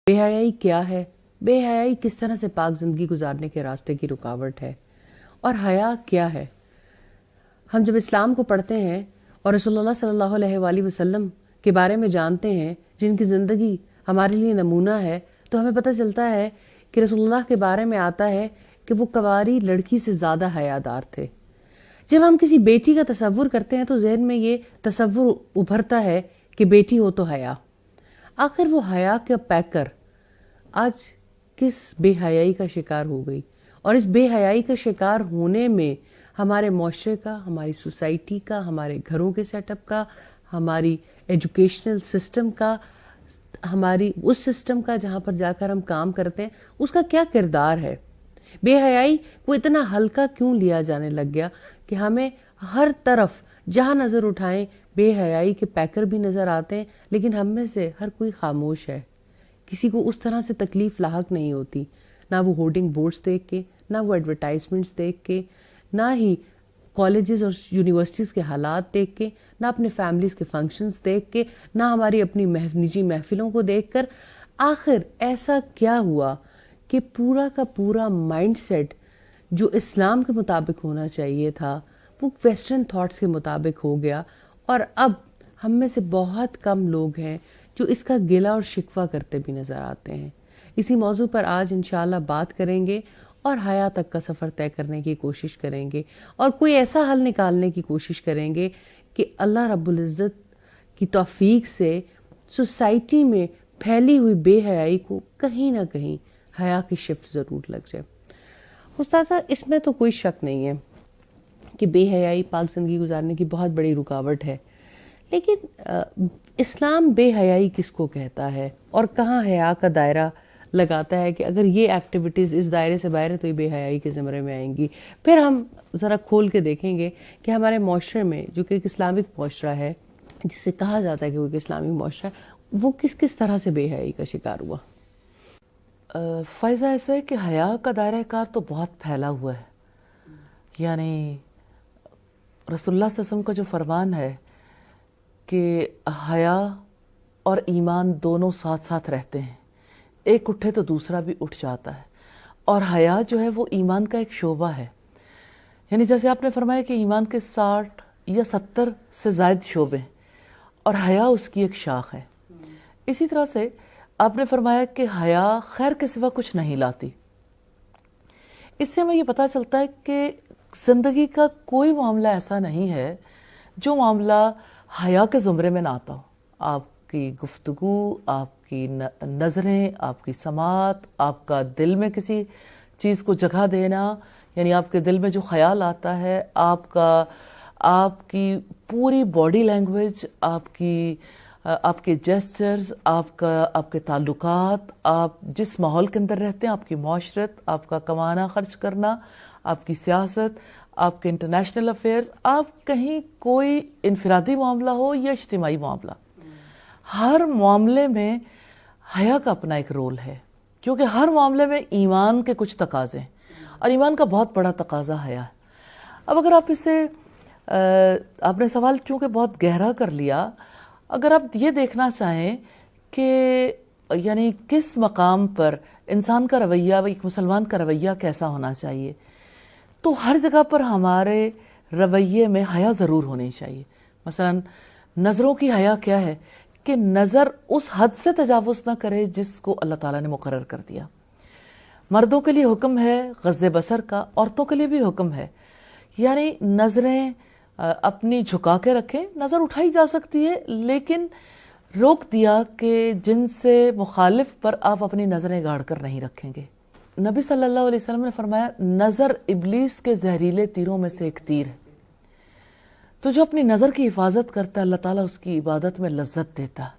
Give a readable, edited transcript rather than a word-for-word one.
بے حیائی کیا ہے؟ بے حیائی کس طرح سے پاک زندگی گزارنے کے راستے کی رکاوٹ ہے؟ اور حیا کیا ہے؟ ہم جب اسلام کو پڑھتے ہیں اور رسول اللہ صلی اللہ علیہ وآلہ وسلم کے بارے میں جانتے ہیں جن کی زندگی ہمارے لیے نمونہ ہے، تو ہمیں پتہ چلتا ہے کہ رسول اللہ کے بارے میں آتا ہے کہ وہ کنواری لڑکی سے زیادہ حیادار تھے۔ جب ہم کسی بیٹی کا تصور کرتے ہیں تو ذہن میں یہ تصور ابھرتا ہے کہ بیٹی ہو تو حیا۔ آخر وہ حیا کا پیکر آج کس بے حیائی کا شکار ہو گئی، اور اس بے حیائی کا شکار ہونے میں ہمارے معاشرے کا، ہماری سوسائٹی کا، ہمارے گھروں کے سیٹ اپ کا، ہماری ایجوکیشنل سسٹم کا، ہماری اس سسٹم کا جہاں پر جا کر ہم کام کرتے ہیں، اس کا کیا کردار ہے؟ بے حیائی کو اتنا ہلکا کیوں لیا جانے لگ گیا کہ ہمیں ہر طرف جہاں نظر اٹھائیں بے حیائی کے پیکر بھی نظر آتے ہیں، لیکن ہم میں سے ہر کوئی خاموش ہے۔ کسی کو اس طرح سے تکلیف لاحق نہیں ہوتی، نہ وہ ہورڈنگ بورڈز دیکھ کے، نہ وہ ایڈورٹائزمنٹس دیکھ کے، نہ ہی کالجز اور یونیورسٹیز کے حالات دیکھ کے، نہ اپنے فیملیز کے فنکشنز دیکھ کے، نہ ہماری اپنی نجی محفلوں کو دیکھ کر۔ آخر ایسا کیا ہوا کہ پورا کا پورا مائنڈ سیٹ جو اسلام کے مطابق ہونا چاہیے تھا وہ ویسٹرن تھاٹس کے مطابق ہو گیا، اور اب ہم میں سے بہت کم لوگ ہیں جو اس کا گلہ اور شکوہ کرتے بھی نظر آتے ہیں۔ اسی موضوع پر آج انشاءاللہ بات کریں گے اور حیا تک کا سفر طے کرنے کی کوشش کریں گے، اور کوئی ایسا حل نکالنے کی کوشش کریں گے کہ اللہ رب العزت کی توفیق سے سوسائٹی میں پھیلی ہوئی بے حیائی کو کہیں نہ کہیں حیا کی شفٹ ضرور لگ جائے۔ استاذہ، اس میں تو کوئی شک نہیں ہے کہ بے حیائی پاک زندگی گزارنے کی بہت بڑی رکاوٹ ہے، لیکن اسلام بے حیائی کس کو کہتا ہے اور کہاں حیا کا دائرہ لگاتا ہے کہ اگر یہ ایکٹیویٹیز اس دائرے سے باہر ہے تو یہ بے حیائی کے زمرے میں آئیں گی؟ پھر ہم ذرا کھول کے دیکھیں گے کہ ہمارے معاشرے میں، جو کہ ایک اسلامک معاشرہ ہے، جسے کہا جاتا ہے کہ وہ ایک اسلامی معاشرہ ہے، وہ کس کس طرح سے بے حیائی کا شکار ہوا۔ فائزہ، ایسا ہے کہ حیا کا دائرہ کار تو بہت پھیلا ہوا ہے، یعنی رسول اللہ صلی اللہ علیہ وسلم کا جو فرمان ہے کہ حیا اور ایمان دونوں ساتھ ساتھ رہتے ہیں، ایک اٹھے تو دوسرا بھی اٹھ جاتا ہے، اور حیا جو ہے وہ ایمان کا ایک شعبہ ہے۔ یعنی جیسے آپ نے فرمایا کہ ایمان کے 60 یا 70 سے زائد شعبے ہیں اور حیا اس کی ایک شاخ ہے۔ اسی طرح سے آپ نے فرمایا کہ حیا خیر کے سوا کچھ نہیں لاتی۔ اس سے ہمیں یہ پتہ چلتا ہے کہ زندگی کا کوئی معاملہ ایسا نہیں ہے جو معاملہ حیا کے زمرے میں نہ آتا ہو۔ آپ کی گفتگو، آپ کی نظریں، آپ کی سماعت، آپ کا دل میں کسی چیز کو جگہ دینا، یعنی آپ کے دل میں جو خیال آتا ہے، آپ کی پوری باڈی لینگویج، آپ کے جیسچرز، آپ کے تعلقات، آپ جس ماحول کے اندر رہتے ہیں، آپ کی معاشرت، آپ کا کمانا خرچ کرنا، آپ کی سیاست، آپ کے انٹرنیشنل افیئرز، آپ کہیں کوئی انفرادی معاملہ ہو یا اجتماعی معاملہ، ہر معاملے میں حیا کا اپنا ایک رول ہے، کیونکہ ہر معاملے میں ایمان کے کچھ تقاضے ہیں، اور ایمان کا بہت بڑا تقاضا حیا ہے۔ اب اگر آپ نے سوال چونکہ بہت گہرا کر لیا، اگر آپ یہ دیکھنا چاہیں کہ یعنی کس مقام پر انسان کا رویہ، ایک مسلمان کا رویہ کیسا ہونا چاہیے، تو ہر جگہ پر ہمارے رویے میں حیا ضرور ہونی چاہیے۔ مثلا نظروں کی حیا کیا ہے کہ نظر اس حد سے تجاوز نہ کرے جس کو اللہ تعالیٰ نے مقرر کر دیا۔ مردوں کے لیے حکم ہے غض بصر کا، عورتوں کے لیے بھی حکم ہے، یعنی نظریں اپنی جھکا کے رکھیں، نظر اٹھائی جا سکتی ہے، لیکن روک دیا کہ جن سے مخالف پر آپ اپنی نظریں گاڑ کر نہیں رکھیں گے۔ نبی صلی اللہ علیہ وسلم نے فرمایا نظر ابلیس کے زہریلے تیروں میں سے ایک تیر ہے، تو جو اپنی نظر کی حفاظت کرتا ہے اللہ تعالیٰ اس کی عبادت میں لذت دیتا ہے۔